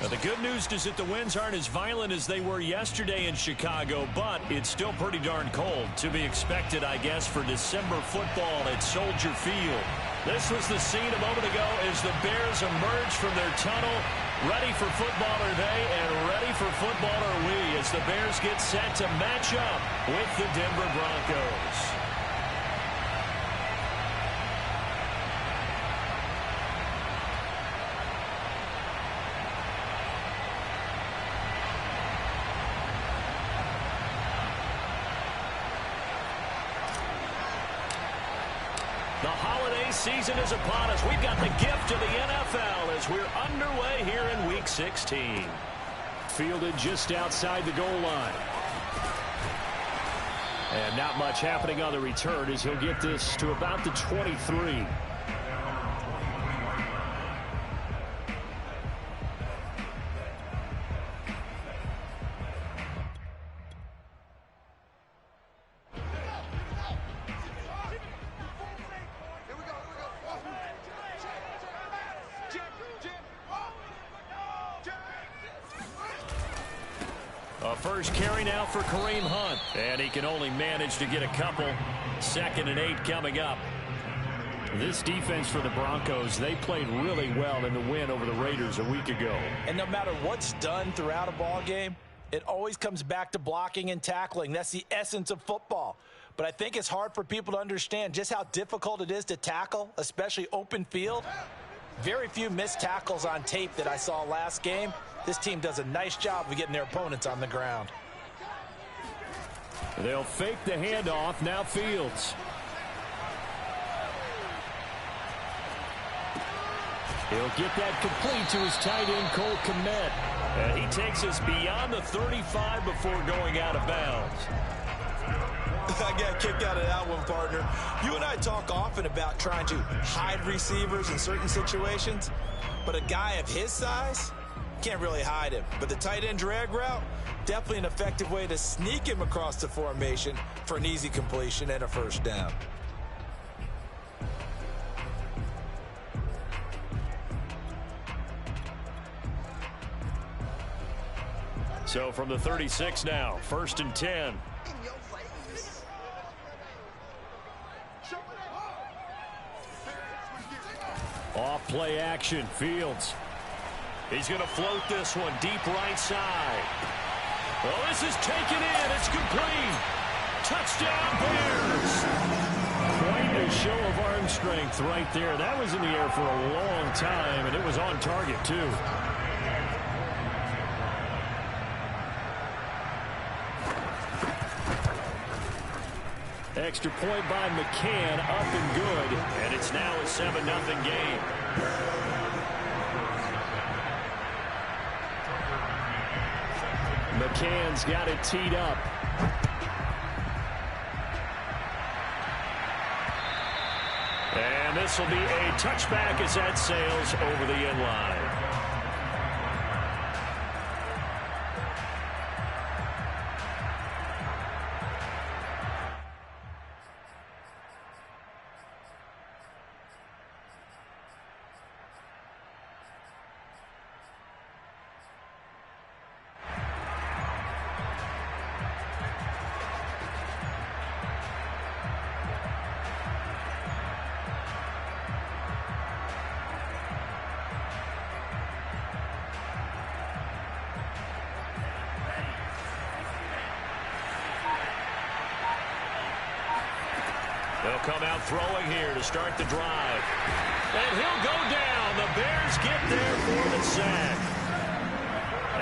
The good news is that the winds aren't as violent as they were yesterday in Chicago, but it's still pretty darn cold. To be expected, I guess, for December football at Soldier Field. This was the scene a moment ago as the Bears emerged from their tunnel. Ready for football are they, and ready for football are we, as the Bears get set to match up with the Denver Broncos. The holiday season is upon us. We've got the gift of the NFL as we're underway here in Week 16. Fielded just outside the goal line. And not much happening on the return as he'll get this to about the 23. First carry now for Kareem Hunt. And he can only manage to get a couple. 2nd and 8 coming up. This defense for the Broncos, they played really well in the win over the Raiders a week ago. And no matter what's done throughout a ball game, it always comes back to blocking and tackling. That's the essence of football. But I think it's hard for people to understand just how difficult it is to tackle, especially open field. Very few missed tackles on tape that I saw last game. This team does a nice job of getting their opponents on the ground. They'll fake the handoff. Now Fields. He'll get that complete to his tight end, Cole Kmet. And he takes us beyond the 35 before going out of bounds. I got kicked out of that one, partner. You and I talk often about trying to hide receivers in certain situations, but a guy of his size can't really hide him. But the tight end drag route, definitely an effective way to sneak him across the formation for an easy completion and a first down. So from the 36 now, 1st and 10. Off play action, Fields. He's going to float this one deep right side. Well, this is taken in. It's complete. Touchdown, Bears. Quite a show of arm strength right there. That was in the air for a long time, and it was on target, too. Extra point by McCann, up and good. And it's now a 7-0 game. McCann's got it teed up. And this will be a touchback as that sails over the end line. They'll come out throwing here to start the drive. And he'll go down. The Bears get there for the sack.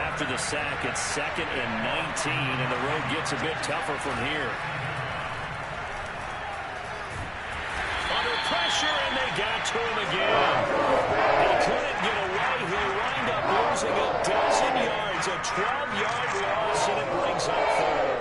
After the sack, it's 2nd and 19, and the road gets a bit tougher from here. Under pressure, and they got to him again. He couldn't get away. He wound up losing a dozen yards, a 12-yard loss, and it brings up 3rd.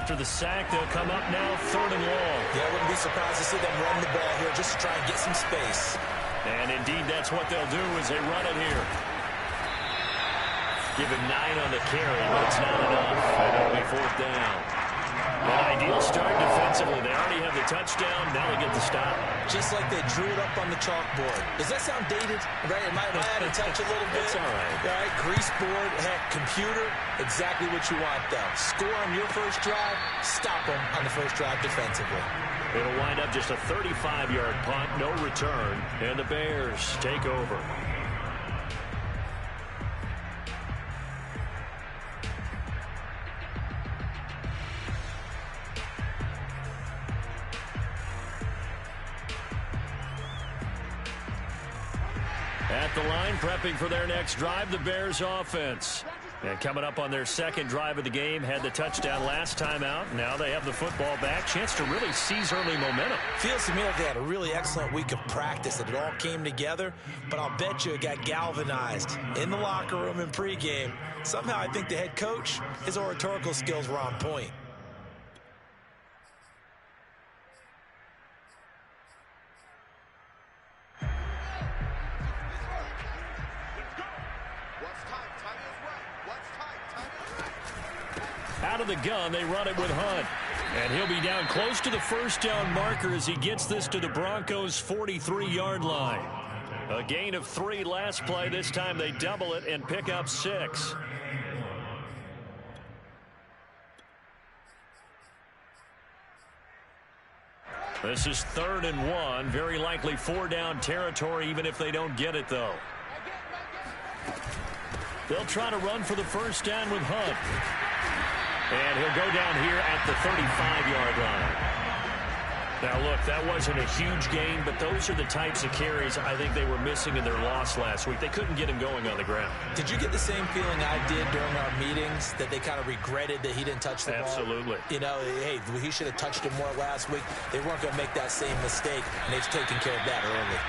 after the sack. They'll come up now 3rd and long. Yeah, I wouldn't be surprised to see them run the ball here just to try and get some space. And indeed, that's what they'll do as they run it here. Give him 9 on the carry, but it's not enough. And it'll be 4th down. An ideal start defensively. They already have the touchdown. Now they get the stop. Just like they drew it up on the chalkboard. Does that sound dated? Right? Am I out of touch a little bit? It's all right. All right, grease board, heck, computer, exactly what you want, though. Score on your first drive, stop them on the first drive defensively. It'll wind up just a 35-yard punt, no return, and the Bears take over. At the line, prepping for their next drive, the Bears offense. And coming up on their second drive of the game, had the touchdown last time out. Now they have the football back. Chance to really seize early momentum. Feels to me like they had a really excellent week of practice, that it all came together. But I'll bet you it got galvanized in the locker room in pregame. Somehow I think the head coach, his oratorical skills were on point. Out of the gun, they run it with Hunt. And he'll be down close to the first down marker as he gets this to the Broncos' 43-yard line. A gain of 3 last play. This time they double it and pick up 6. This is 3rd and 1. Very likely 4-down territory, even if they don't get it, though. They'll try to run for the first down with Hunt. And he'll go down here at the 35-yard line. Now, look, that wasn't a huge gain, but those are the types of carries I think they were missing in their loss last week. They couldn't get him going on the ground. Did you get the same feeling I did during our meetings, that they kind of regretted that he didn't touch the ball? Absolutely. You know, hey, he should have touched it more last week. They weren't going to make that same mistake, and they've taken care of that early.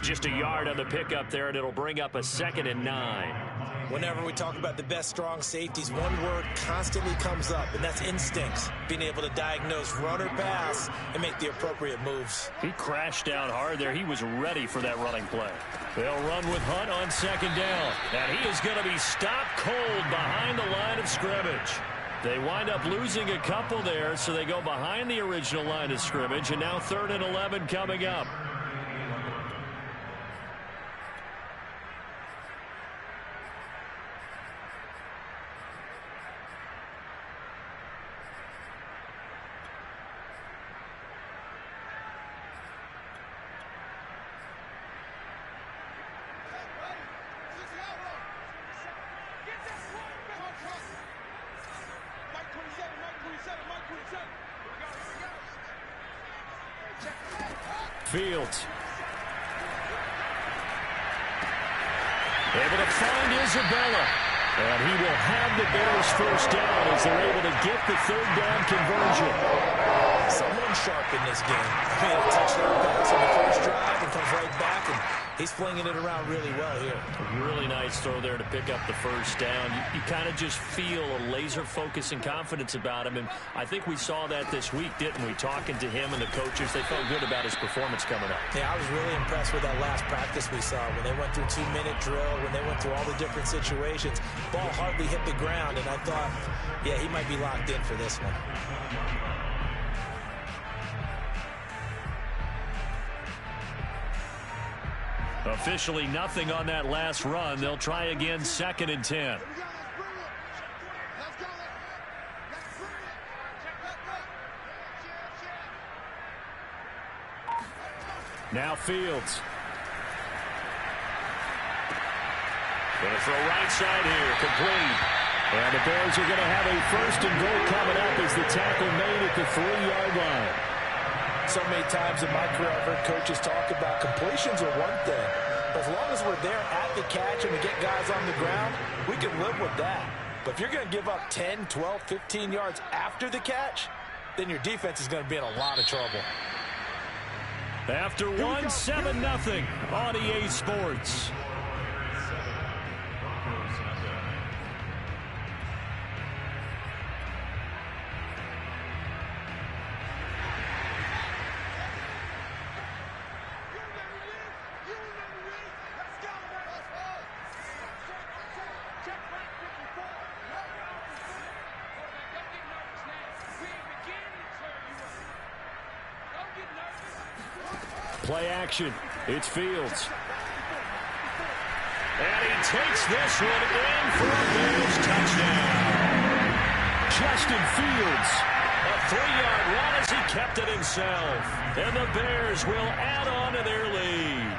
Just a yard on the pickup there, and it'll bring up a 2nd and 9. Whenever we talk about the best strong safeties, one word constantly comes up, and that's instincts. Being able to diagnose run or pass and make the appropriate moves. He crashed down hard there. He was ready for that running play. They'll run with Hunt on 2nd down. And he is going to be stopped cold behind the line of scrimmage. They wind up losing a couple there, so they go behind the original line of scrimmage, and now 3rd and 11 coming up. Fields. Able to find Isabella. And he will have the Bears first down as they're able to get the 3rd down conversion. Someone sharp in this game. Made a touchdown pass on the first drive and comes right back, and he's flinging it around really well here. Really nice throw there to pick up the first down. You kind of just feel a laser focus and confidence about him, and I think we saw that this week, didn't we? Talking to him and the coaches, they felt good about his performance coming up. Yeah, I was really impressed with that last practice we saw when they went through 2-minute drill, when they went through all the different situations. Ball hardly hit the ground, and I thought, yeah, he might be locked in for this one. Officially nothing on that last run. They'll try again, 2nd and 10. Now Fields. Going to throw right side here, complete. And the Bears are going to have a 1st and goal coming up as the tackle made at the 3-yard line. So many times in my career, I've heard coaches talk about completions are one thing. But as long as we're there at the catch and we get guys on the ground, we can live with that. But if you're going to give up 10, 12, 15 yards after the catch, then your defense is going to be in a lot of trouble. After 1, 7-0 on EA Sports. Play action. It's Fields. And he takes this one in for a Bears touchdown. Justin Fields, a 3-yard run as he kept it himself. And the Bears will add on to their lead.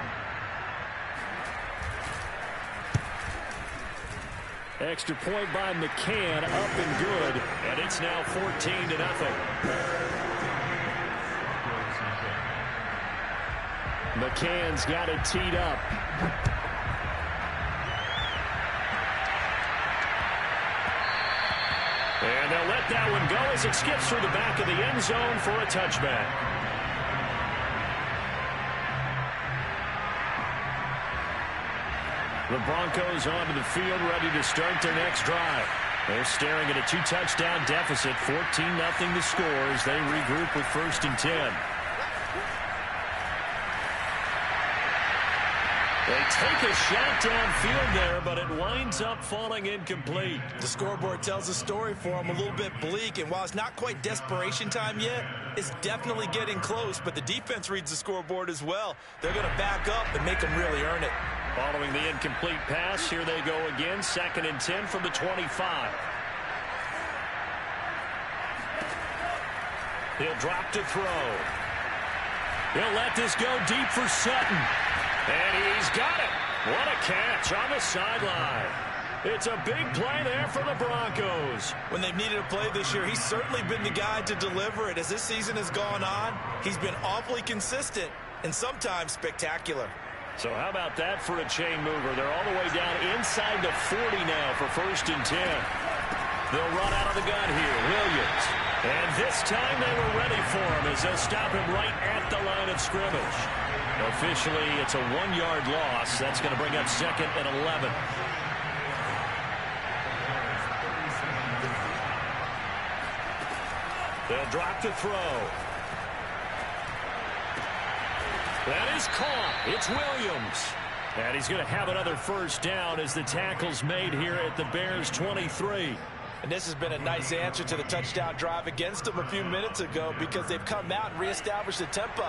Extra point by McCann, up and good. And it's now 14-0. McCann's got it teed up. And they'll let that one go as it skips through the back of the end zone for a touchback. The Broncos onto the field, ready to start their next drive. They're staring at a 2-touchdown deficit, 14-0 the score as they regroup with 1st and 10. They take a shot downfield there, but it winds up falling incomplete. The scoreboard tells a story for them, a little bit bleak, and while it's not quite desperation time yet, it's definitely getting close, but the defense reads the scoreboard as well. They're going to back up and make them really earn it. Following the incomplete pass, here they go again, 2nd and 10 from the 25. He'll drop to throw. He'll let this go deep for Sutton. And he's got it. What a catch on the sideline. It's a big play there for the Broncos. When they've needed a play this year, he's certainly been the guy to deliver it. As this season has gone on, he's been awfully consistent and sometimes spectacular. So how about that for a chain mover? They're all the way down inside the 40 now for 1st and 10. They'll run out of the gun here. Williams. And this time they were ready for him as they'll stop him right at the line of scrimmage. Officially, it's a 1-yard loss. That's going to bring up 2nd and 11. They'll drop to throw. That is caught. It's Williams. And he's going to have another 1st down as the tackle's made here at the Bears 23. And this has been a nice answer to the touchdown drive against them a few minutes ago because they've come out and reestablished the tempo.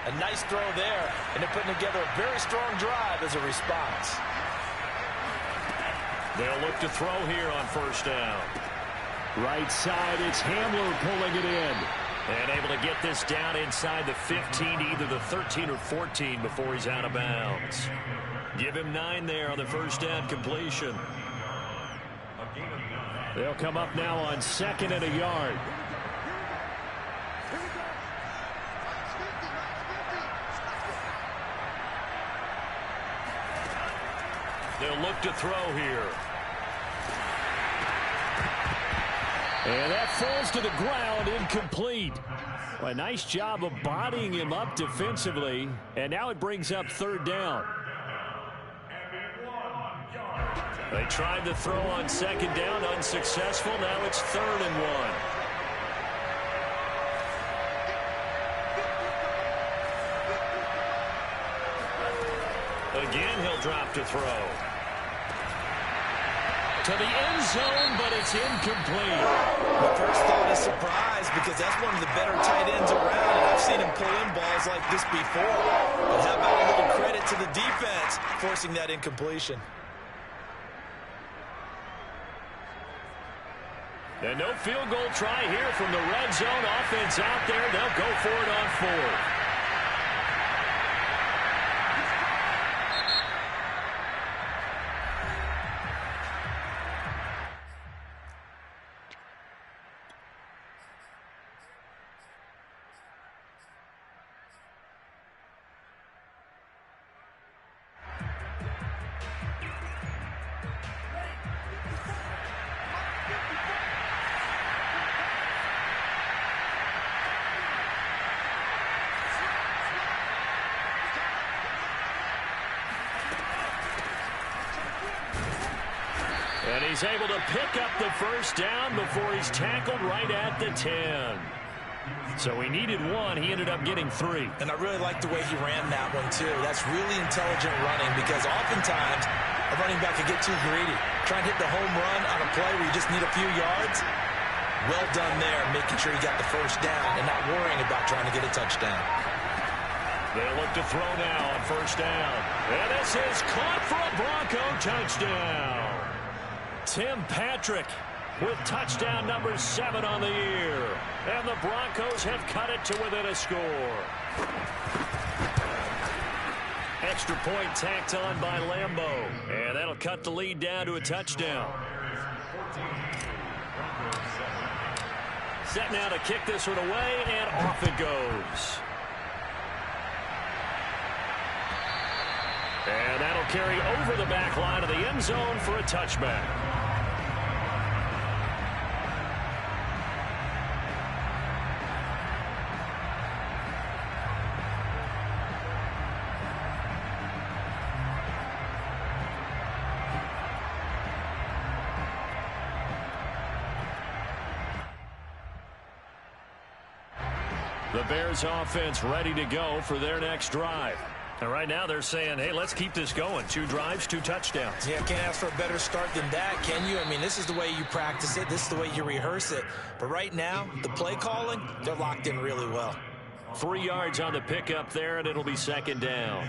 A nice throw there, and they're putting together a very strong drive as a response. They'll look to throw here on 1st down. Right side, it's Hamler pulling it in. And able to get this down inside the 15, either the 13 or 14 before he's out of bounds. Give him 9 there on the 1st down completion. They'll come up now on 2nd and a yard. They'll look to throw here. And that falls to the ground, incomplete. Well, a nice job of bodying him up defensively. And now it brings up 3rd down. They tried to throw on 2nd down, unsuccessful. Now it's 3rd and 1. Again, he'll drop to throw. To the end zone, but it's incomplete. My first thought is surprise because that's one of the better tight ends around, and I've seen him pull in balls like this before. But how about a little credit to the defense forcing that incompletion? And no field goal try here from the red zone. Offense out there. They'll go for it on 4th. And he's able to pick up the 1st down before he's tackled right at the 10. So he needed 1. He ended up getting 3. And I really like the way he ran that one, too. That's really intelligent running because oftentimes a running back can get too greedy. Try and hit the home run on a play where you just need a few yards. Well done there, making sure you got the 1st down and not worrying about trying to get a touchdown. They look to throw now on first down. And this is caught for a Bronco touchdown. Tim Patrick with touchdown number 7 on the year. And the Broncos have cut it to within a score. Extra point tacked on by Lambeau. And that'll cut the lead down to a touchdown. Set now to kick this one away, and off it goes. And that'll carry over the back line of the end zone for a touchback. The Bears offense ready to go for their next drive. And right now they're saying, hey, let's keep this going. 2 drives, 2 touchdowns. Yeah, can't ask for a better start than that, can you? I mean, this is the way you practice it. This is the way you rehearse it. But right now, the play calling, they're locked in really well. 3 yards on the pickup there, and it'll be second down.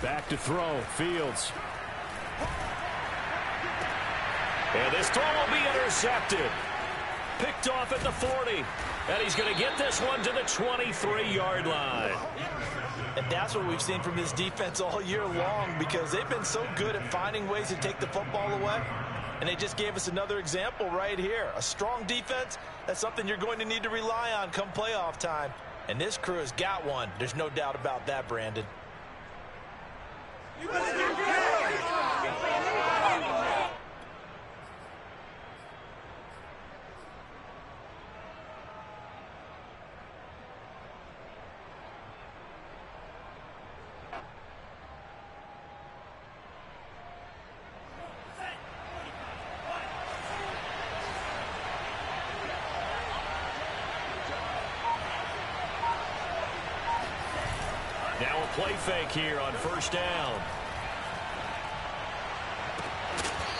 Back to throw, Fields. And this throw will be intercepted. Picked off at the 40. And he's going to get this one to the 23-yard line. And that's what we've seen from this defense all year long, because they've been so good at finding ways to take the football away. And they just gave us another example right here. A strong defense, that's something you're going to need to rely on come playoff time. And this crew has got one. There's no doubt about that, Brandon. Now a play fake here on first down.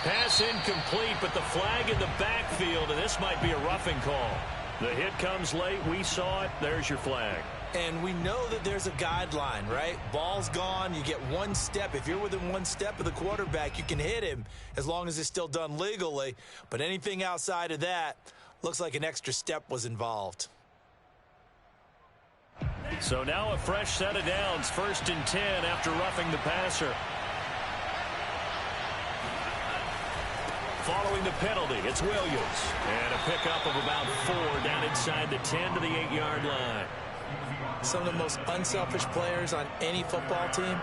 Pass incomplete, but the flag in the backfield, and this might be a roughing call. The hit comes late. We saw it. There's your flag. And we know that there's a guideline, right? Ball's gone. You get 1 step. If you're within 1 step of the quarterback, you can hit him as long as it's still done legally. But anything outside of that looks like an extra step was involved. So now a fresh set of downs, 1st and 10 after roughing the passer. Following the penalty, it's Williams. And a pickup of about 4 down inside the 10 to the 8-yard line. Some of the most unselfish players on any football team,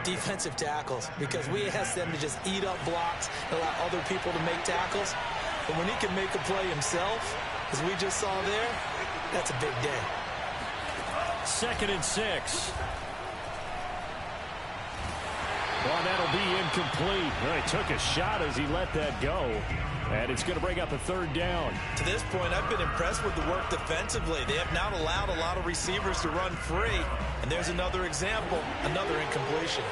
defensive tackles, because we ask them to just eat up blocks and allow other people to make tackles. But when he can make a play himself, as we just saw there, that's a big day. 2nd and 6. Well, that'll be incomplete. Well, he took a shot as he let that go. And it's going to bring up a 3rd down. To this point, I've been impressed with the work defensively. They have not allowed a lot of receivers to run free. And there's another example, another incompletion.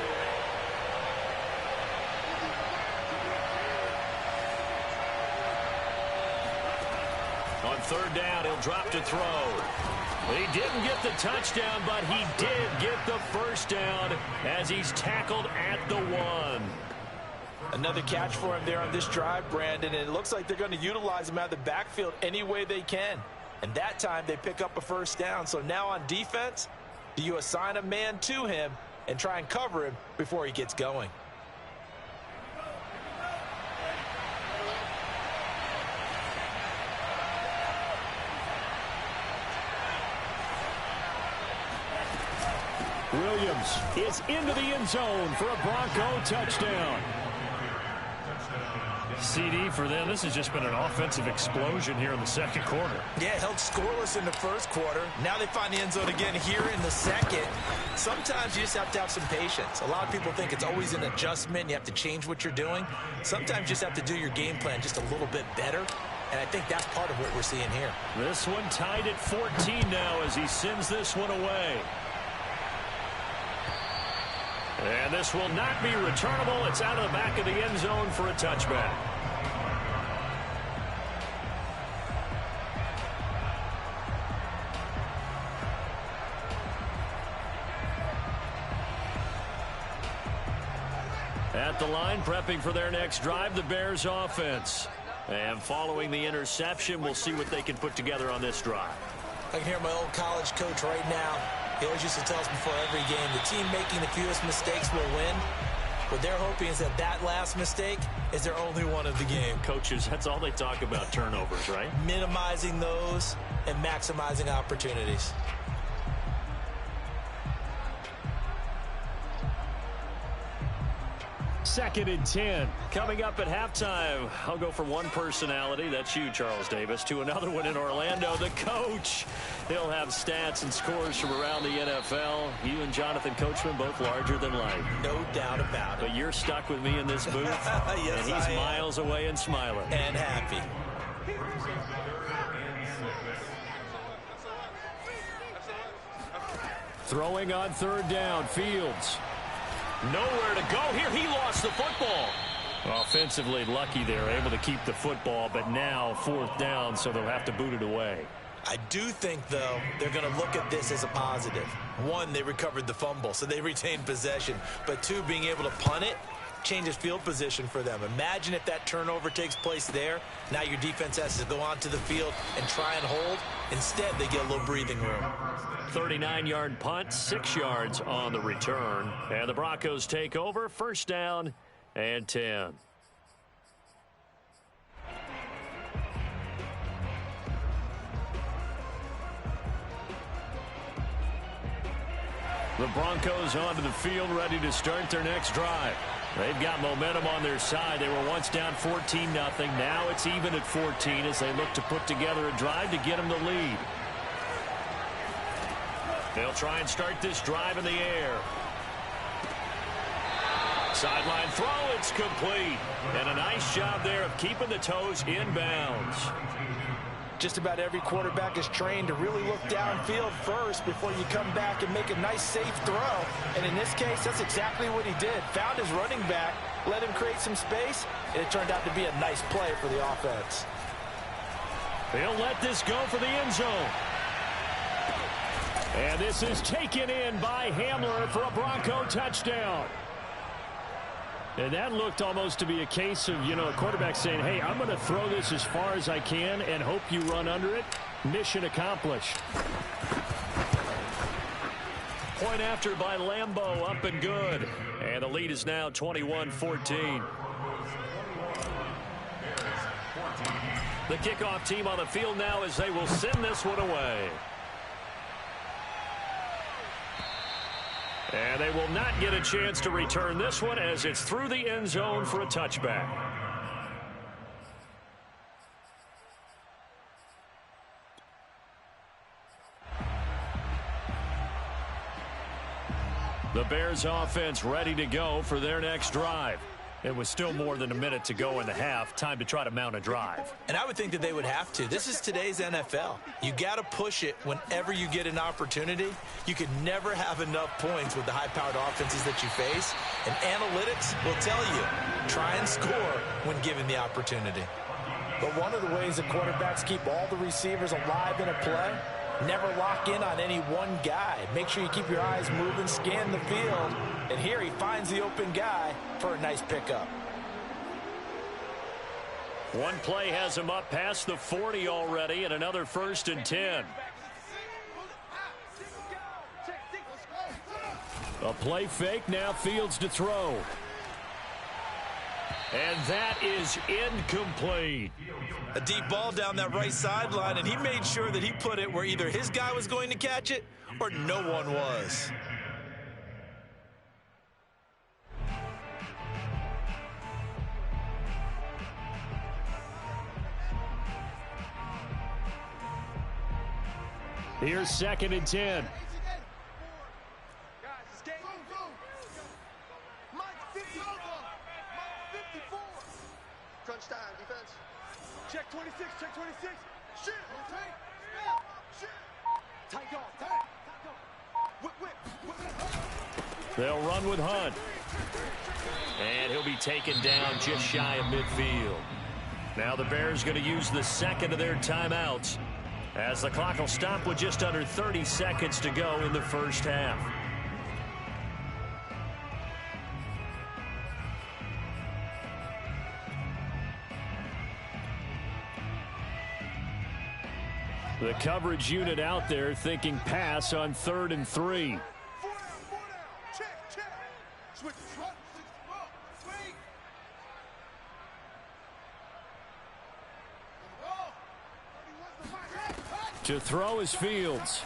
On 3rd down, he'll drop to throw. He didn't get the touchdown, but he did get the 1st down as he's tackled at the 1. Another catch for him there on this drive, Brandon, and it looks like they're going to utilize him out of the backfield any way they can. And that time they pick up a 1st down. So now on defense, do you assign a man to him and try and cover him before he gets going? Williams is into the end zone for a Bronco touchdown. CD for them. This has just been an offensive explosion here in the second quarter. Yeah, held scoreless in the first quarter. Now they find the end zone again here in the second. Sometimes you just have to have some patience. A lot of people think it's always an adjustment. You have to change what you're doing. Sometimes you just have to do your game plan just a little bit better. And I think that's part of what we're seeing here. This one tied at 14 now as he sends this one away. And this will not be returnable. It's out of the back of the end zone for a touchback. At the line, prepping for their next drive, the Bears offense. And following the interception, we'll see what they can put together on this drive. I can hear my old college coach right now. He always used to tell us before every game, the team making the fewest mistakes will win. What they're hoping is that that last mistake is their only one of the game. Coaches, that's all they talk about, turnovers, right? Minimizing those and maximizing opportunities. Second and 10. Coming up at halftime, I'll go from one personality, that's you, Charles Davis, to another one in Orlando, the coach. He'll have stats and scores from around the NFL. You and Jonathan Coachman, both larger than life. No doubt about it. But you're stuck with me in this booth, yes, and he's miles away and smiling. And happy. Throwing on third down, Fields. Nowhere to go here. He lost the football. Offensively lucky they're able to keep the football, but now fourth down, so they'll have to boot it away. I do think, though, they're going to look at this as a positive. One, they recovered the fumble, so they retained possession. But two, being able to punt it changes field position for them. Imagine if that turnover takes place there. Now your defense has to go onto the field and try and hold. Instead, they get a little breathing room. 39-yard punt, 6 yards on the return. And the Broncos take over, first down and 10. The Broncos onto the field, ready to start their next drive. They've got momentum on their side. They were once down 14-0. Now it's even at 14 as they look to put together a drive to get them the lead. They'll try and start this drive in the air. Sideline throw, it's complete. And a nice job there of keeping the toes in bounds. Just about every quarterback is trained to really look downfield first before you come back and make a nice, safe throw. And in this case, that's exactly what he did. Found his running back, let him create some space, and it turned out to be a nice play for the offense. They'll let this go for the end zone. And this is taken in by Hamler for a Bronco touchdown. And that looked almost to be a case of, a quarterback saying, hey, I'm going to throw this as far as I can and hope you run under it. Mission accomplished. Point after by Lambeau, up and good. And the lead is now 21-14. The kickoff team on the field now as they will send this one away. And they will not get a chance to return this one as it's through the end zone for a touchback. The Bears offense ready to go for their next drive. It was still more than a minute to go in the half. Time to try to mount a drive. And I would think that they would have to. This is today's NFL. You got to push it whenever you get an opportunity. You could never have enough points with the high-powered offenses that you face. And analytics will tell you, try and score when given the opportunity. But one of the ways that quarterbacks keep all the receivers alive in a play, never lock in on any one guy. Make sure you keep your eyes moving, scan the field. And here he finds the open guy for a nice pickup. One play has him up past the 40 already, and another 1st and 10. A play fake, now Fields to throw. And that is incomplete. A deep ball down that right sideline, and he made sure that he put it where either his guy was going to catch it or no one was. Here's 2nd and 10. Crunch time, defense. Check 26, check 26. Shit. Shit. Tight dog, tight. Whip. They'll run with Hunt. And he'll be taken down just shy of midfield. Now the Bears going to use the 2nd of their timeouts, as the clock will stop with just under 30 seconds to go in the first half. The coverage unit out there thinking pass on 3rd and 3. Check. Switch. To throw is Fields.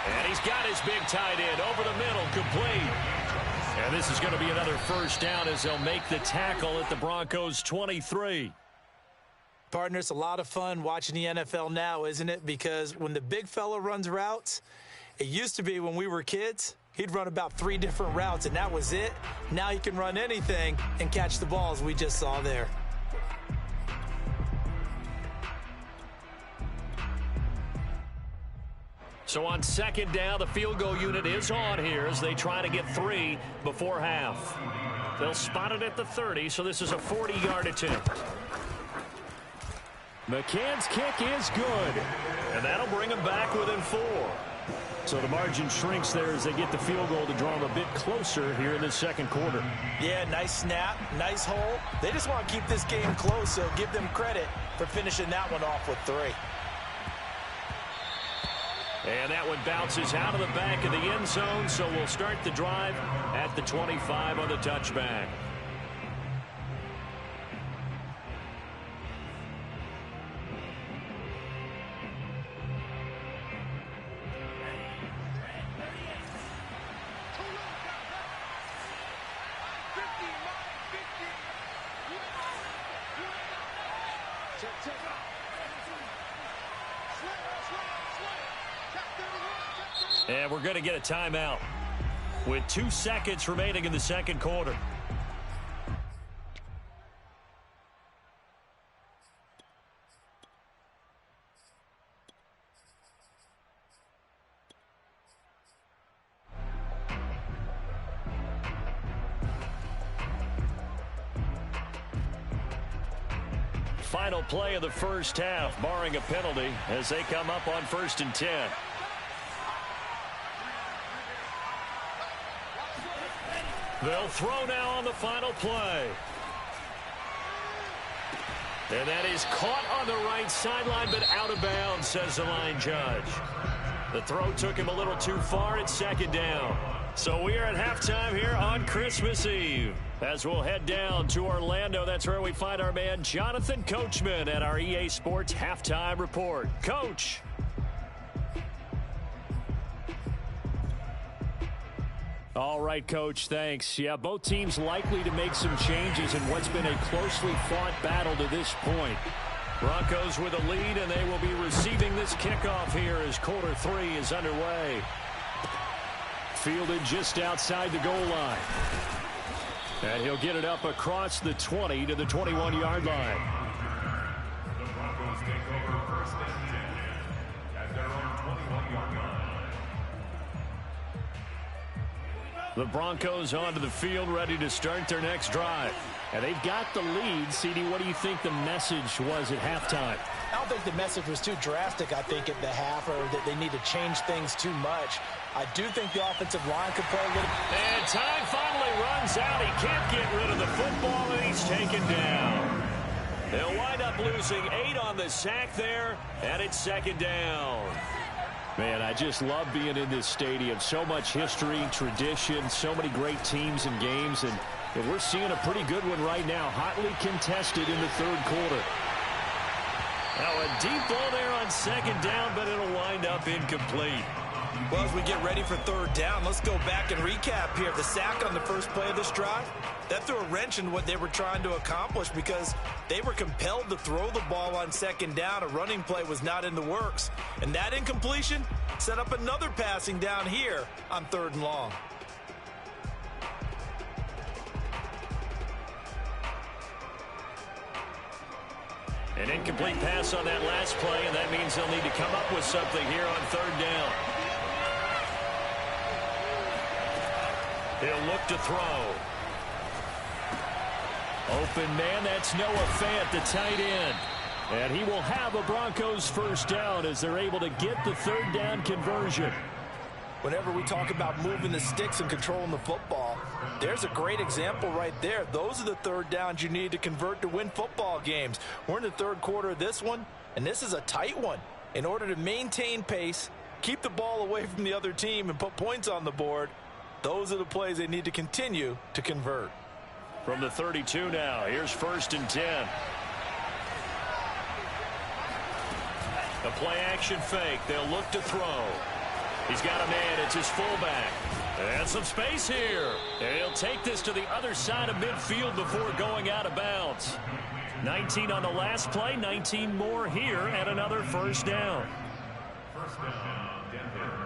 And he's got his big tight end over the middle, complete. And this is going to be another first down as they'll make the tackle at the Broncos' 23. Partner, it's a lot of fun watching the NFL now, isn't it? Because when the big fella runs routes, it used to be when we were kids, he'd run about 3 different routes, and that was it. Now he can run anything and catch the balls we just saw there. So on 2nd down, the field goal unit is on here as they try to get 3 before half. They'll spot it at the 30, so this is a 40-yard attempt. McCann's kick is good, and that'll bring them back within 4. So the margin shrinks there as they get the field goal to draw them a bit closer here in the 2nd quarter. Yeah, nice snap, nice hole. They just want to keep this game close, so give them credit for finishing that one off with 3. And that one bounces out of the back of the end zone, so we'll start the drive at the 25 on the touchback. And we're going to get a timeout with 2 seconds remaining in the 2nd quarter. Final play of the first half, barring a penalty, as they come up on 1st and 10. They'll throw now on the final play. And that is caught on the right sideline, but out of bounds, says the line judge. The throw took him a little too far. It's 2nd down. So we are at halftime here on Christmas Eve. As we'll head down to Orlando, that's where we find our man Jonathan Coachman at our EA Sports Halftime Report. Coach. All right, Coach, thanks. Yeah, both teams likely to make some changes in what's been a closely fought battle to this point. Broncos with a lead, and they will be receiving this kickoff here as quarter 3 is underway. Fielded just outside the goal line. And he'll get it up across the 20 to the 21-yard line. The Broncos take over 1st and 10 at their own 21-yard line. The Broncos onto the field, ready to start their next drive. And they've got the lead. CD, what do you think the message was at halftime? I don't think the message was too drastic, I think, at the half, or that they need to change things too much. I do think the offensive line could play a little. And time finally runs out. He can't get rid of the football, and he's taken down. They'll wind up losing 8 on the sack there, and it's 2nd down. Man, I just love being in this stadium. So much history, tradition, so many great teams and games, and we're seeing a pretty good one right now, hotly contested in the 3rd quarter. Now a deep ball there on 2nd down, but it'll wind up incomplete. Well, as we get ready for third down, let's go back and recap here. The sack on the first play of this drive, that threw a wrench in what they were trying to accomplish because they were compelled to throw the ball on second down. A running play was not in the works. And that incompletion set up another passing down here on third and long. An incomplete pass on that last play, and that means they'll need to come up with something here on third down. He'll look to throw. Open man, that's Noah Fant, the tight end. And he will have a Broncos first down as they're able to get the third down conversion. Whenever we talk about moving the sticks and controlling the football, there's a great example right there. Those are the third downs you need to convert to win football games. We're in the third quarter of this one, and this is a tight one. In order to maintain pace, keep the ball away from the other team, and put points on the board, those are the plays they need to continue to convert. From the 32 now, here's 1st and 10. The play action fake. They'll look to throw. He's got a man. It's his fullback. And some space here. And he'll take this to the other side of midfield before going out of bounds. 19 on the last play, 19 more here, and another first down. First down, Denver.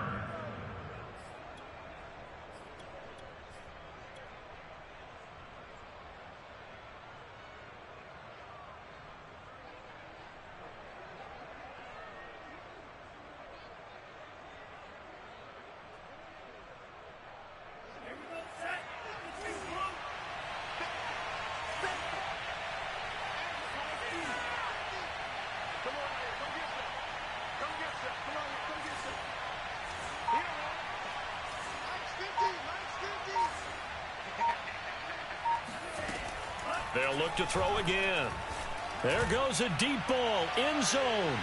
They'll look to throw again. There goes a deep ball, end zone.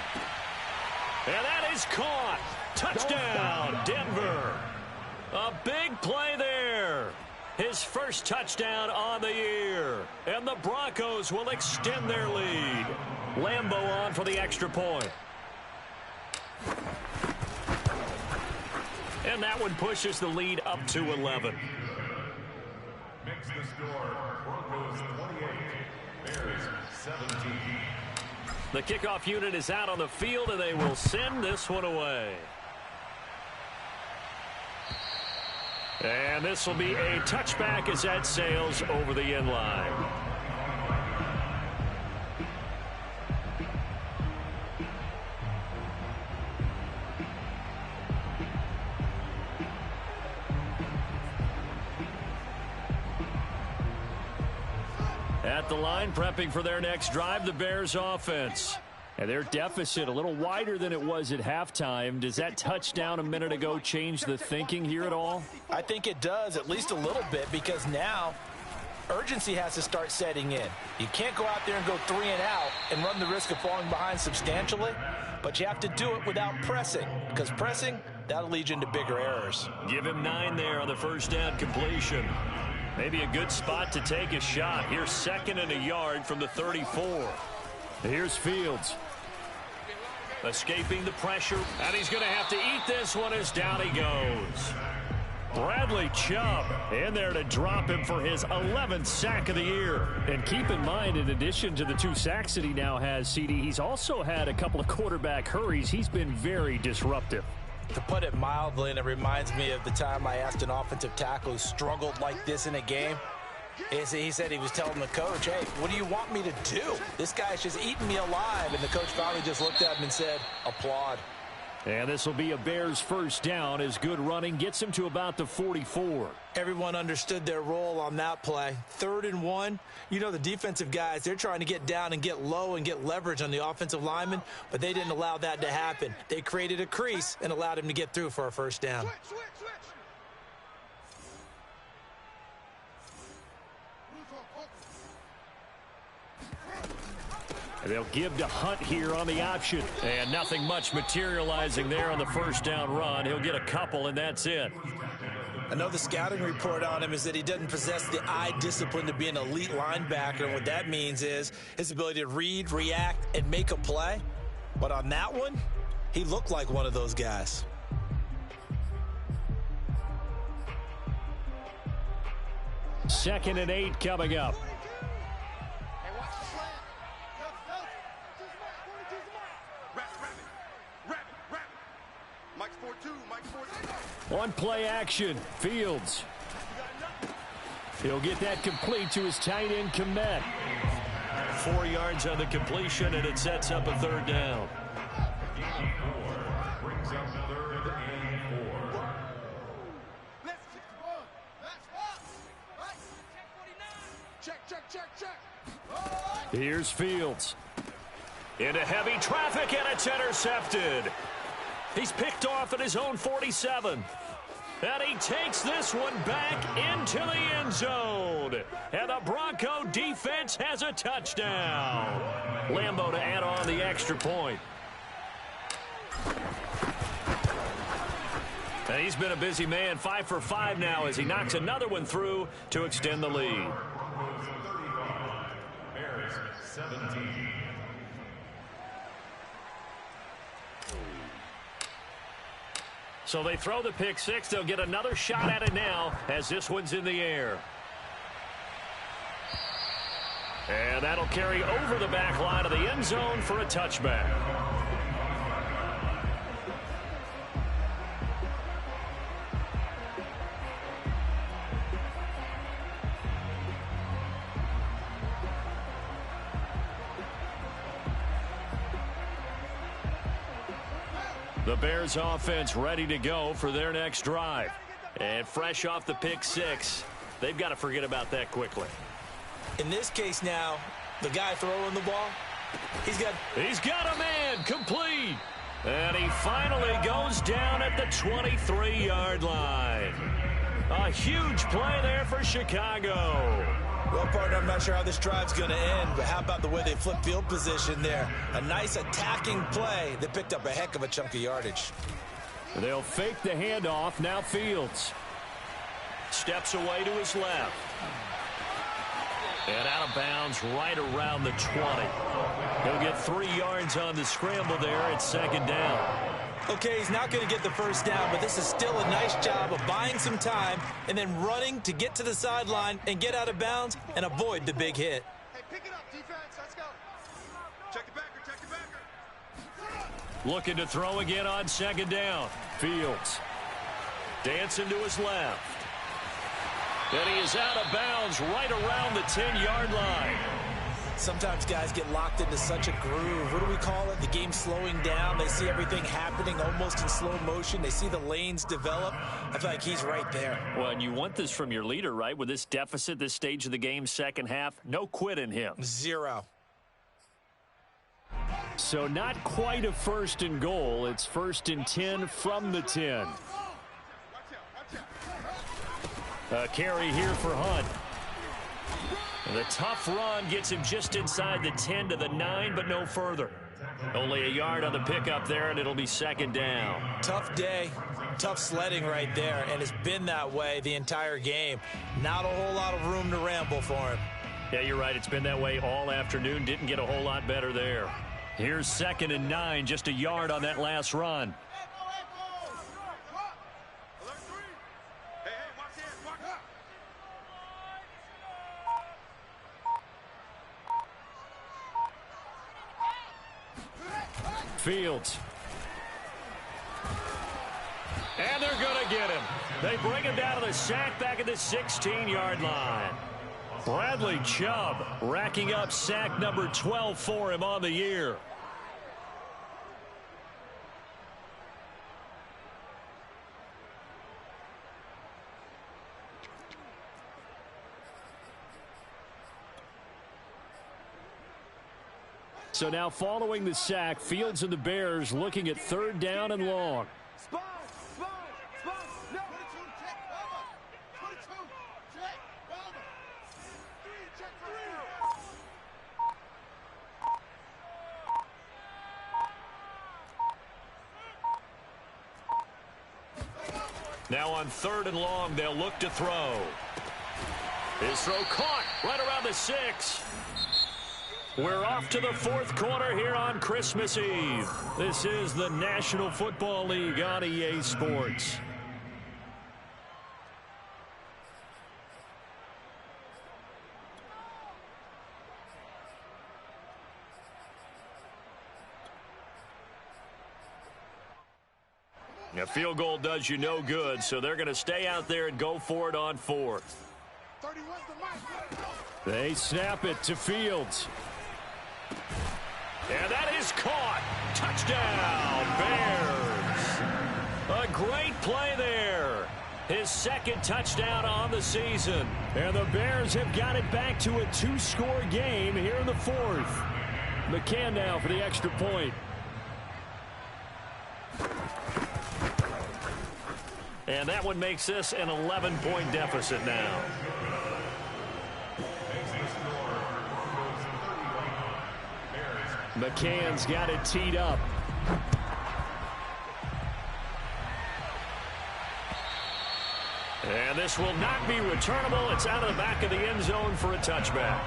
And that is caught. Touchdown, Denver. A big play there. His first touchdown on the year. And the Broncos will extend their lead. Lambeau on for the extra point. And that one pushes the lead up to 11. Makes the score Broncos 28, Bears 17. The kickoff unit is out on the field, and they will send this one away. And this will be a touchback as that sails over the end line. At the line, prepping for their next drive, the Bears offense. And their deficit a little wider than it was at halftime. Does that touchdown a minute ago change the thinking here at all? I think it does, at least a little bit, because now urgency has to start setting in. You can't go out there and go 3 and out and run the risk of falling behind substantially, but you have to do it without pressing, because pressing, that'll lead you into bigger errors. Give him 9 there on the first down completion. Maybe a good spot to take a shot. Here's 2nd and a yard from the 34. Here's Fields. Escaping the pressure, and he's going to have to eat this one as down he goes. Bradley Chubb in there to drop him for his 11th sack of the year. And keep in mind, in addition to the 2 sacks that he now has, CD, he's also had a couple of quarterback hurries. He's been very disruptive. To put it mildly, and it reminds me of the time I asked an offensive tackle who struggled like this in a game. He said he was telling the coach, hey, what do you want me to do? This guy's just eating me alive. And the coach finally just looked at him and said, applaud. And this will be a Bears first down as good running gets him to about the 44. Everyone understood their role on that play. 3rd and 1. You know, the defensive guys, they're trying to get down and get low and get leverage on the offensive lineman, but they didn't allow that to happen. They created a crease and allowed him to get through for a first down. Switch. They'll give to Hunt here on the option. And nothing much materializing there on the first down run. He'll get a couple, and that's it. I know the scouting report on him is that he doesn't possess the eye discipline to be an elite linebacker. And what that means is his ability to read, react, and make a play. But on that one, he looked like one of those guys. 2nd and 8 coming up. Hey, watch the slant. Wrap it. Mike's 4-2. Mike's 4-2. On play action, Fields. He'll get that complete to his tight end, Komet. 4 yards on the completion, and it sets up a 3rd down. Brings up 3rd and 4. Check. Here's Fields. Into heavy traffic, and it's intercepted. He's picked off at his own 47. And he takes this one back into the end zone. And the Bronco defense has a touchdown. Lambo to add on the extra point. And he's been a busy man, 5 for 5 now as he knocks another one through to extend the lead. Bears 17. So they throw the pick six. They'll get another shot at it now as this one's in the air. And that'll carry over the back line of the end zone for a touchback. The Bears offense ready to go for their next drive. And fresh off the pick six, they've got to forget about that quickly. In this case now, the guy throwing the ball, he's got a man complete. And he finally goes down at the 23-yard line. A huge play there for Chicago. Well, partner, I'm not sure how this drive's going to end, but how about the way they flip field position there? A nice attacking play that picked up a heck of a chunk of yardage. They'll fake the handoff. Now Fields steps away to his left. And out of bounds right around the 20. He'll get 3 yards on the scramble there. It's 2nd down. Okay, he's not going to get the first down, but this is still a nice job of buying some time and then running to get to the sideline and get out of bounds and avoid the big hit. Hey, pick it up, defense. Let's go. Check the backer. Looking to throw again on 2nd down. Fields dancing to his left. And he is out of bounds right around the 10-yard line. Sometimes guys get locked into such a groove. What do we call it? The game slowing down. They see everything happening almost in slow motion. They see the lanes develop. I feel like he's right there. Well, and you want this from your leader, right? With this deficit, this stage of the game, second half, no quit in him. 0. So not quite a 1st and goal. It's 1st and 10 from the 10. A carry here for Hunt. And the tough run gets him just inside the 10 to the 9, but no further. Only a yard on the pickup there, and it'll be 2nd down. Tough day, tough sledding right there, and it's been that way the entire game. Not a whole lot of room to ramble for him. Yeah, you're right. It's been that way all afternoon. Didn't get a whole lot better there. Here's 2nd and 9, just a yard on that last run. Fields. And they're going to get him. They bring him down to the sack back at the 16-yard line. Bradley Chubb racking up sack number 12 for him on the year. So now following the sack, Fields and the Bears looking at 3rd down and long. Spy. No. 22. Check. Check 3. Now on 3rd and long, they'll look to throw. His throw caught right around the 6. We're off to the 4th quarter here on Christmas Eve. This is the National Football League on EA Sports. A field goal does you no good, so they're going to stay out there and go for it on fourth. They snap it to Fields. And that is caught. Touchdown, Bears. A great play there. His second touchdown on the season. And the Bears have got it back to a 2-score game here in the fourth. McCann now for the extra point. And that one makes this an 11-point deficit now. McCann's got it teed up. And this will not be returnable. It's out of the back of the end zone for a touchback.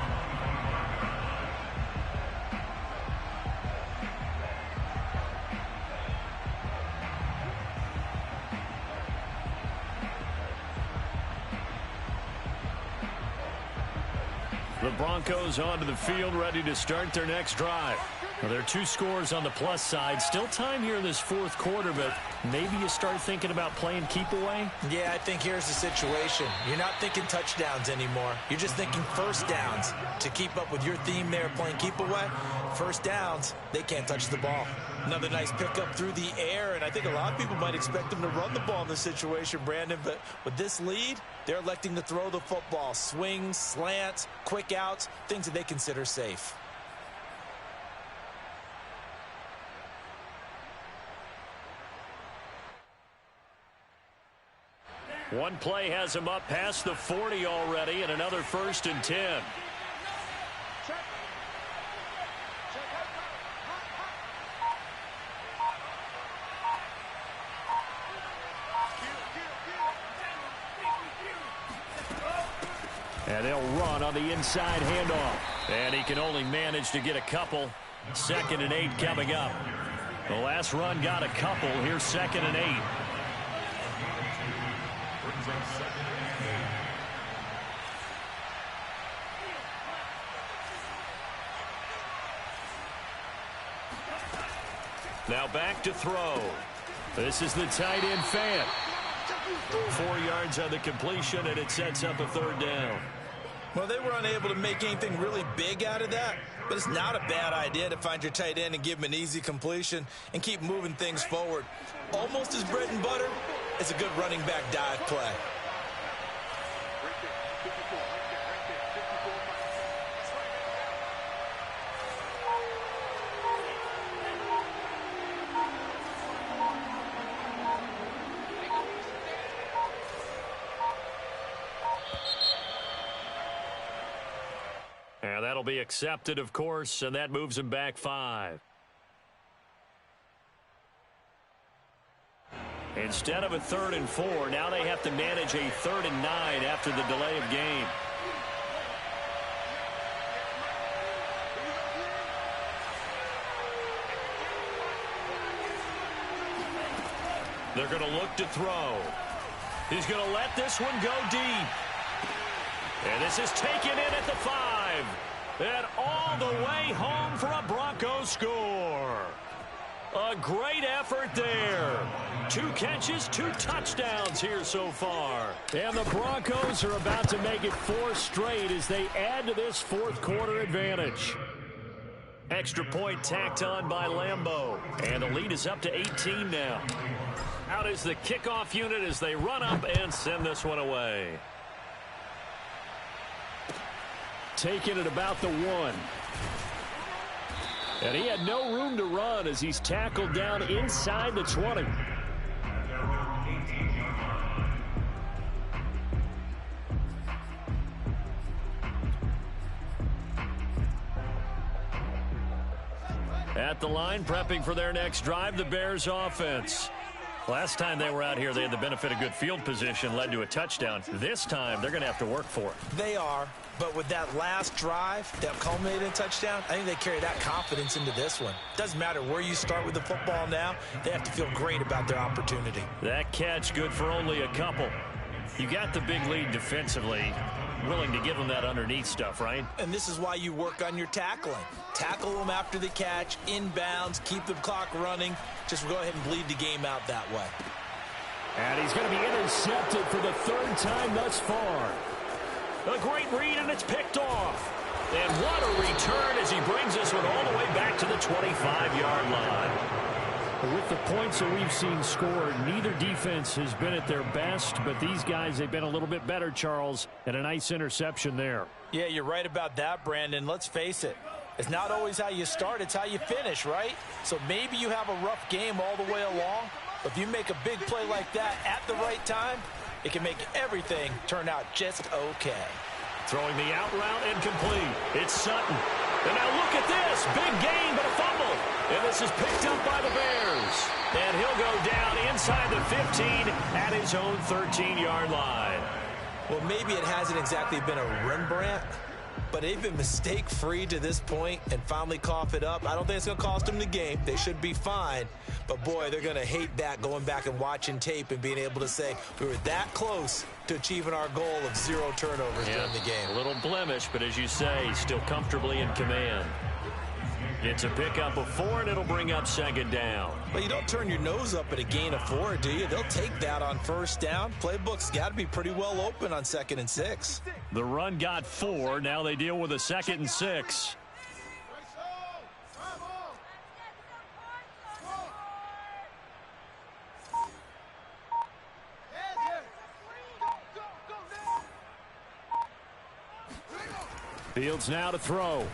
The Broncos onto the field, ready to start their next drive. Well, there are 2 scores on the plus side. Still time here in this fourth quarter, but maybe you start thinking about playing keep away? Yeah, I think here's the situation. You're not thinking touchdowns anymore. You're just thinking first downs. To keep up with your theme there, playing keep away, first downs, they can't touch the ball. Another nice pickup through the air, and I think a lot of people might expect them to run the ball in this situation, Brandon, but with this lead, they're electing to throw the football. Swings, slants, quick outs, things that they consider safe. One play has him up past the 40 already, and another 1st and 10. And they'll run on the inside handoff. And he can only manage to get a couple. 2nd and 8 coming up. The last run got a couple. Here's 2nd and 8. Now back to throw. This is the tight end Fant. 4 yards on the completion, and it sets up a 3rd down. Well, they were unable to make anything really big out of that, but it's not a bad idea to find your tight end and give him an easy completion and keep moving things forward. Almost as bread and butter, it's a good running back dive play. And that'll be accepted, of course, and that moves him back 5. Instead of a 3rd and 4, now they have to manage a 3rd and 9 after the delay of game. They're going to look to throw. He's going to let this one go deep. And this is taken in at the 5. And all the way home for a Broncos score. A great effort there. 2 catches, 2 touchdowns here so far. And the Broncos are about to make it 4 straight as they add to this fourth quarter advantage. Extra point tacked on by Lambeau. And the lead is up to 18 now. Out is the kickoff unit as they run up and send this one away. Taking it about the 1. And he had no room to run as he's tackled down inside the 20. At the line, prepping for their next drive, the Bears offense. Last time they were out here, they had the benefit of good field position, led to a touchdown. This time, they're going to have to work for it. They are, but with that last drive that culminated in a touchdown, I think they carry that confidence into this one. Doesn't matter where you start with the football now, they have to feel great about their opportunity. That catch good for only a couple. You got the big lead defensively. willing to give him that underneath stuff, right? And this is why you work on your tackling. Tackle them after the catch, inbounds, keep the clock running. Just go ahead and bleed the game out that way. And he's going to be intercepted for the third time thus far. A great read, and it's picked off. And what a return as he brings this one all the way back to the 25-yard line. With the points that we've seen scored, neither defense has been at their best, but these guys, they've been a little bit better, Charles, and a nice interception there. Yeah, you're right about that, Brandon. Let's face it. It's not always how you start, it's how you finish, right? So maybe you have a rough game all the way along, but if you make a big play like that at the right time, it can make everything turn out just okay. Throwing the out route and complete. It's Sutton. And now look at this. Big gain, but a fumble. And this is picked up by the Bears. And he'll go down inside the 15 at his own 13-yard line. Well, maybe it hasn't exactly been a Rembrandt, but they've been mistake-free to this point and finally cough it up. I don't think it's going to cost them the game. They should be fine. But, boy, they're going to hate that going back and watching tape and being able to say we were that close to achieving our goal of 0 turnovers during the game. A little blemish, but as you say, still comfortably in command. It's a pickup of 4, and it'll bring up second down. Well, you don't turn your nose up at a gain of 4, do you? They'll take that on first down. Playbook's got to be pretty well open on 2nd and 6. The run got 4. Now they deal with a 2nd and 6. Fields now to throw.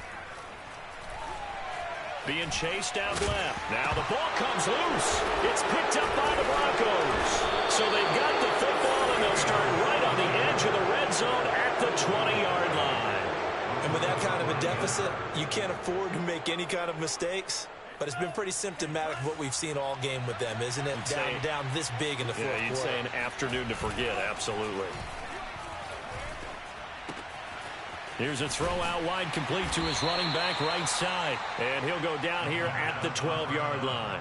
Being chased out left. Now the ball comes loose. It's picked up by the Broncos. So they've got the football, and they'll start right on the edge of the red zone at the 20-yard line. And with that kind of a deficit, you can't afford to make any kind of mistakes. But it's been pretty symptomatic of what we've seen all game with them, isn't it? Down this big in the fourth quarter. You'd say an afternoon to forget, absolutely. Here's a throw out wide, complete to his running back right side. And he'll go down here at the 12-yard line.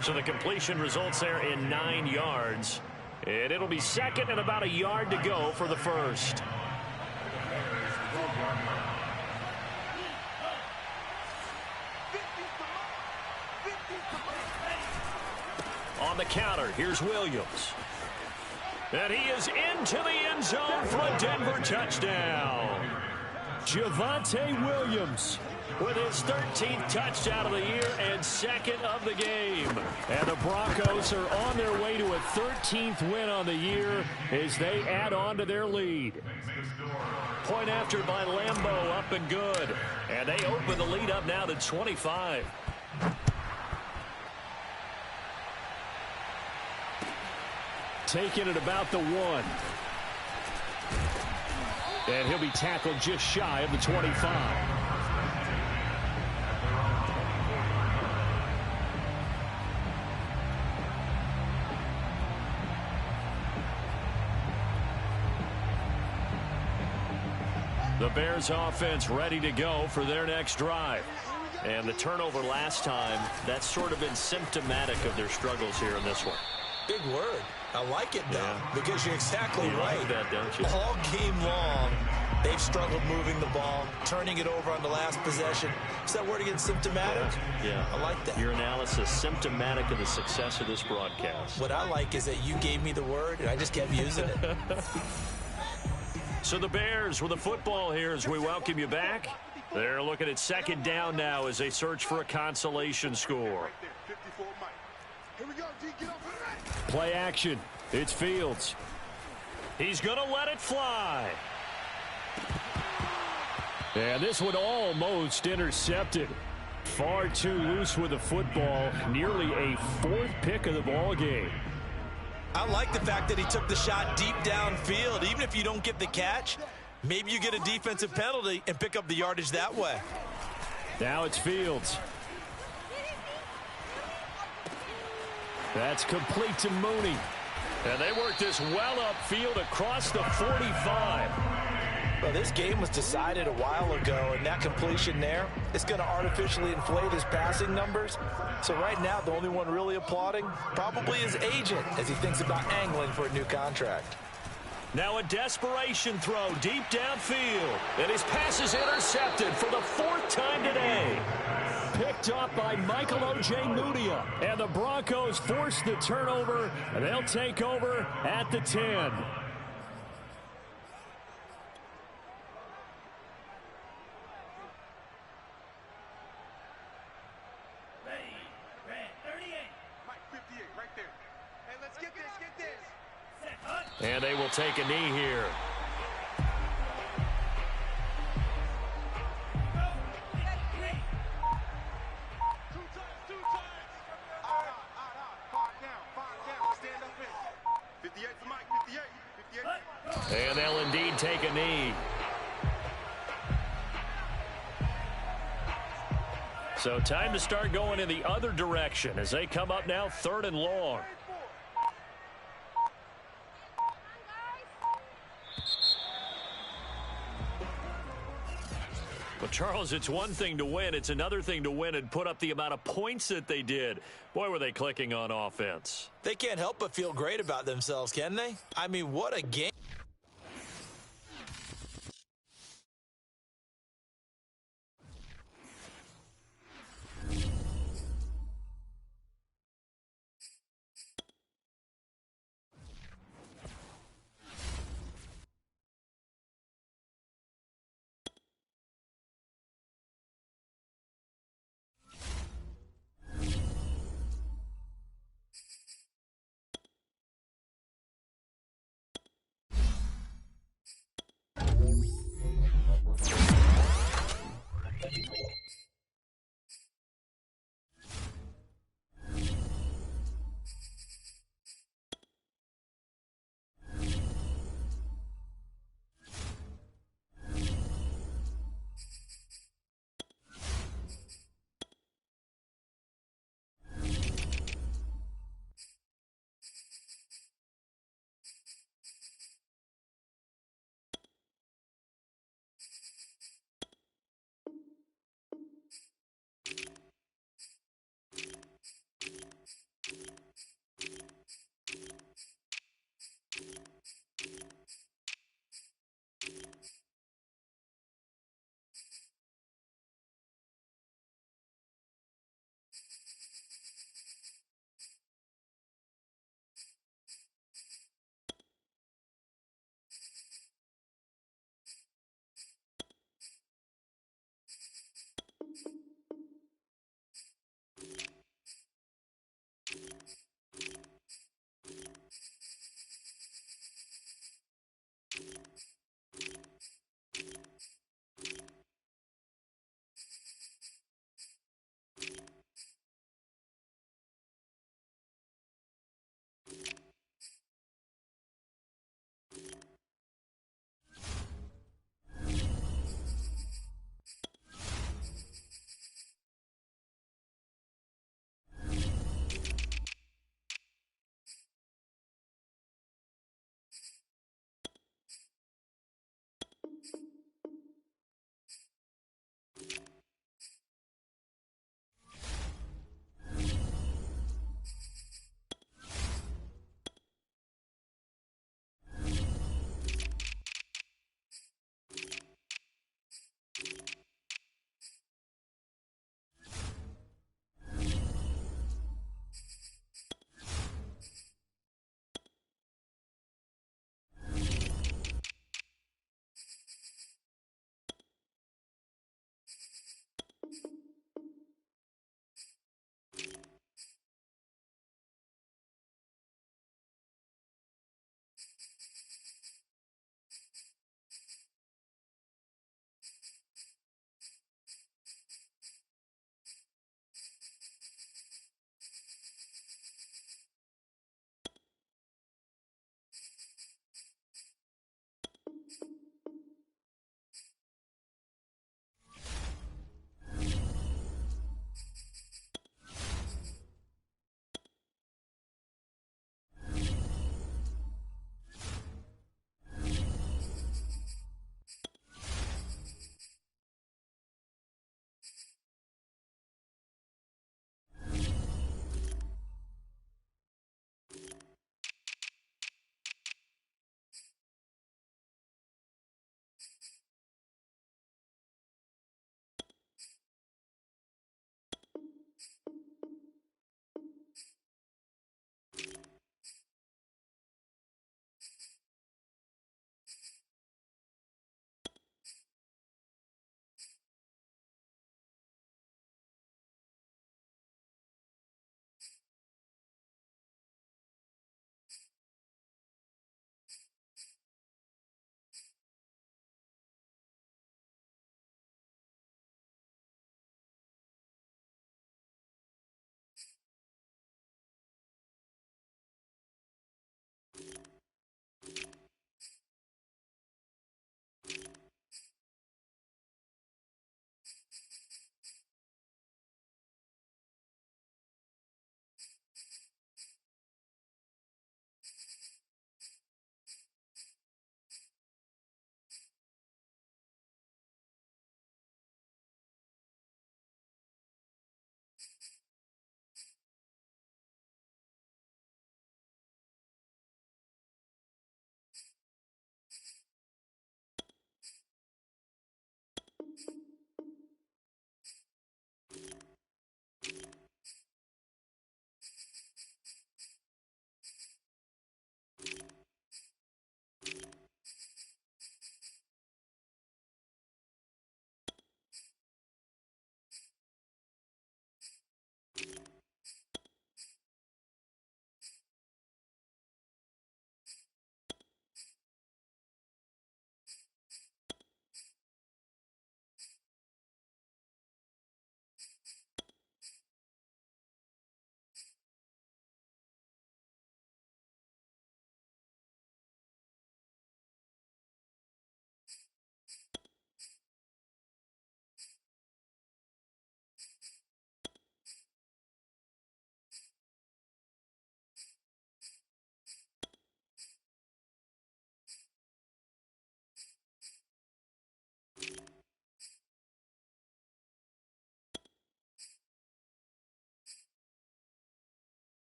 So the completion results there in 9 yards. And it'll be second and about a yard to go for the first. On the counter, here's Williams. And he is into the end zone for a Denver touchdown. Javonte Williams with his 13th touchdown of the year and 2nd of the game. And the Broncos are on their way to a 13th win on the year as they add on to their lead. Point after by Lambeau, up and good. And they open the lead up now to 25. Taking it about the 1. And he'll be tackled just shy of the 25. The Bears offense ready to go for their next drive. And the turnover last time, that's sort of been symptomatic of their struggles here in this one. Big word. I like it, though, because you're exactly right. Like that, don't you? All game long, they've struggled moving the ball, turning it over on the last possession. Is that word again, symptomatic? Yeah. I like that. Your analysis, symptomatic of the success of this broadcast. What I like is that you gave me the word, and I just kept using it. So the Bears with the football here as we welcome you back. They're looking at second down now as they search for a consolation score. Play action. It's Fields. He's going to let it fly. And this one almost intercepted. Far too loose with the football. Nearly a 4th pick of the ball game. I like the fact that he took the shot deep downfield. Even if you don't get the catch, maybe you get a defensive penalty and pick up the yardage that way. Now it's Fields. That's complete to Mooney. And they work this well upfield across the 45. Well, this game was decided a while ago, and that completion there is going to artificially inflate his passing numbers. So right now, the only one really applauding probably his agent as he thinks about angling for a new contract. Now a desperation throw deep downfield. And his pass is intercepted for the 4th time today. Picked up by Michael O.J. Mudia. And the Broncos force the turnover, and they'll take over at the 10. And they will take a knee here. And they'll indeed take a knee. So time to start going in the other direction as they come up now 3rd and long. Well, Charles, it's one thing to win. It's another thing to win and put up the amount of points that they did. Boy, were they clicking on offense. They can't help but feel great about themselves, can they? I mean, what a game.